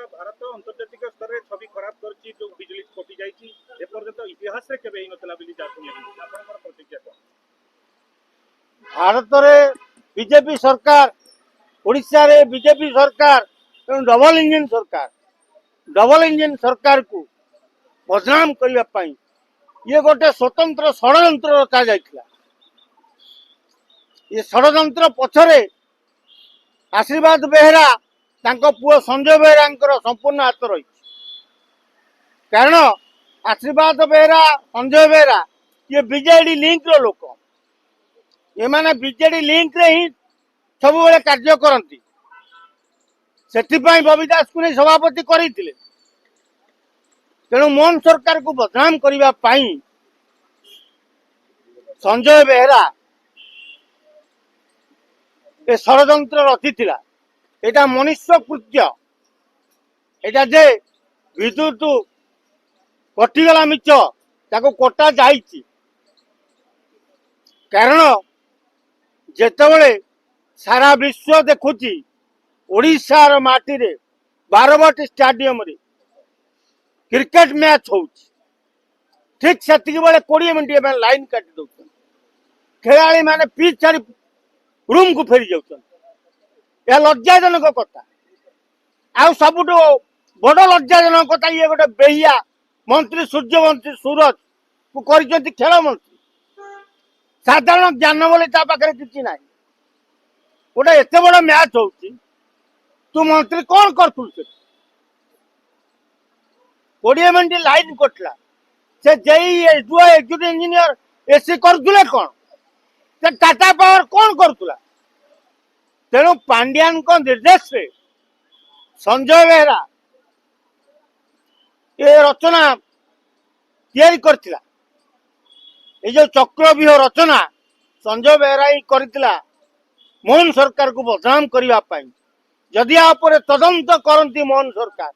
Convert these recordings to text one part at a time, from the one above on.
भारत अंतर्जातिक स्तर में छवि खराब करछि जो बिजली कटि जाइछि ए पर्यंत इतिहास रे केबे नतला बिली जातुनी आपनकर प्रतिक्रिया कोन भारत में बीजेपी सरकार ओडिशा रे बीजेपी सरकार डबल इंजिन सरकार को बदनाम करने पाई ये गोटे स्वतंत्र षड्यंत्र रचा जाइथिला। ये षड्यंत्र पछरे आशीर्वाद बेहरा तांको पुओ संजय बेहरा संपूर्ण हाथ रही। कारण आशीर्वाद बेहरा संजय बेहरा ये बीजेडी लिंक रो लोक ये माने बीजेडी लिंक रे ही सब बेले कार्य करती सेथिपाई बबी दास को नहीं सभापति करथिले। तेणु मोहन सरकार को बदनाम करने पाई संजय बेहरा ए षड्यंत्र रचिथिला। एटा मनुष्य कृत्य एटा जे विद्युत कटिगला मिच ताको कटा जाइछि। कारण जेतेबेले सारा विश्व देखुची ओडिशार माटी रे बारवाटी स्टेडियम रे क्रिकेट मैच हो ठीक से 20 मिनट में लाइन काटी दौन खेला माने पिच छाड़ी रूम को फेरी जाऊन यह लज्जाजनक कथा। आ सबुठ बड़ लज्जाजनक कथा ये गोटे बेहिया मंत्री सूर्यवंशी सूरज को कर खेल मंत्री साधारण ज्ञान बोले पाखे कि ना गोटे एत बड़ मैच हो तू मंत्री कौन कर 20 मिनट लाइन कटला से जेई एग्जीक्यूटिव इंजीनियर एसी करथुले कौन से टाटा पावर कौन करुला। तेणु पांड्यान को निर्देश से संजय बेहरा ये रचना तैयारी करथिला। ये जो चक्रव्यूह रचना संजय बेहरा ही करथिला मोहन सरकार को बदनाम करने पाई। जदि आप तदंत करती मोहन सरकार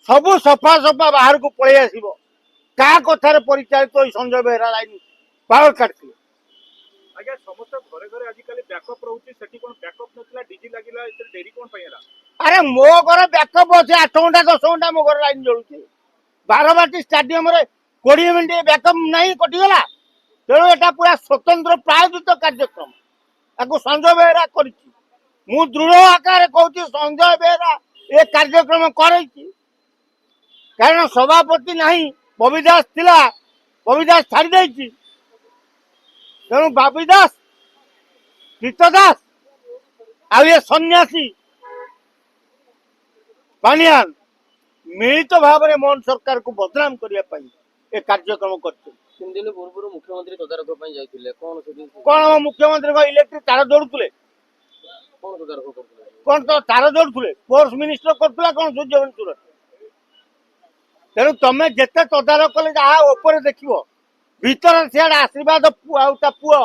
सबू सफा सफा बाहर को पलि आसो क्या कथार परिचालित संजय बेहरा लाइन पावर काटते आज्ञा समस्त घरे घरे आजिकल बैकअप रोचे सेठी कोन बैकअप नथला डीजी लागिला एते देरी कोन पयला। अरे मो घर बैकअप अच्छे 8 घंटा 10 घंटा मो घर लाइन जलुचे बारवाटी स्टेडियम रे 20 मिनट बैकअप नहीं कटिगला। तेणु एटा पूरा स्वतंत्र प्रायोजित कार्यक्रम आपको संजय बेहरा कर दृढ़ आकार कहूँ संजय बेहरा ये कार्यक्रम कर कारण सभापति नहीं बबी दास थिला बबी दास छाड़ी देछि। तेणु बबी दास तीत दास आ ये सन्यासी पानियान मिलित भाव में मोहन सरकार को बदनाम करने कार्यक्रम करते। 3 दिन पूर्व मुख्यमंत्री तदारख जाइए कौन मुख्यमंत्री इलेक्ट्रिक तार जोड़ुले कौन तो तार जोड़ुले फोर्स मिनिस्टर करुला कौन सूर्यवंशी सूरज। तेणु तुम जिते तदारख कले जहाँ ऊपर देख भीतर सियाड़े आशीर्वाद पुओ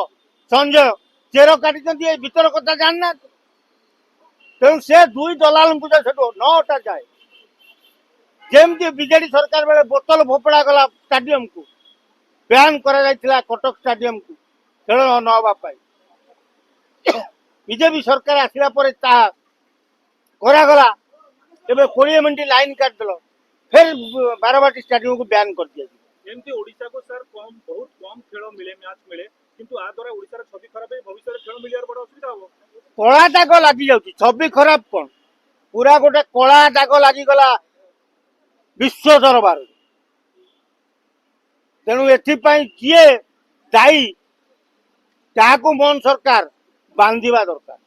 संजय चेर काटी भीतर कथा जानना। तेणु से 2 दलाल को न हटा जाए जमती बीजेडी सरकार बेले बोतल फोपड़ा गला स्टाडियम को बैन करा कटक स्टाडियम को खेल न हवापाई बीजेपी सरकार आसला करागला 20 मिनट लाइन काटदेल फिर बारवाटी स्टाडियम को बैन कर दिया। जेमती ओडिशा को सर कम बहुत कम खेल मिले मैच मिले किंतु आ द्वारा ओडिशा छवि खराब है भविष्य में खेल मिलियार बड़ असुविधा हो कला दाग लगी जाउची छवि खराब कौन पूरा गोटे कला दाग लगिगला विश्व दरबार। तेणु एथिपाई किए दायी ताकू मोहन सरकार बांधिबा दरकार।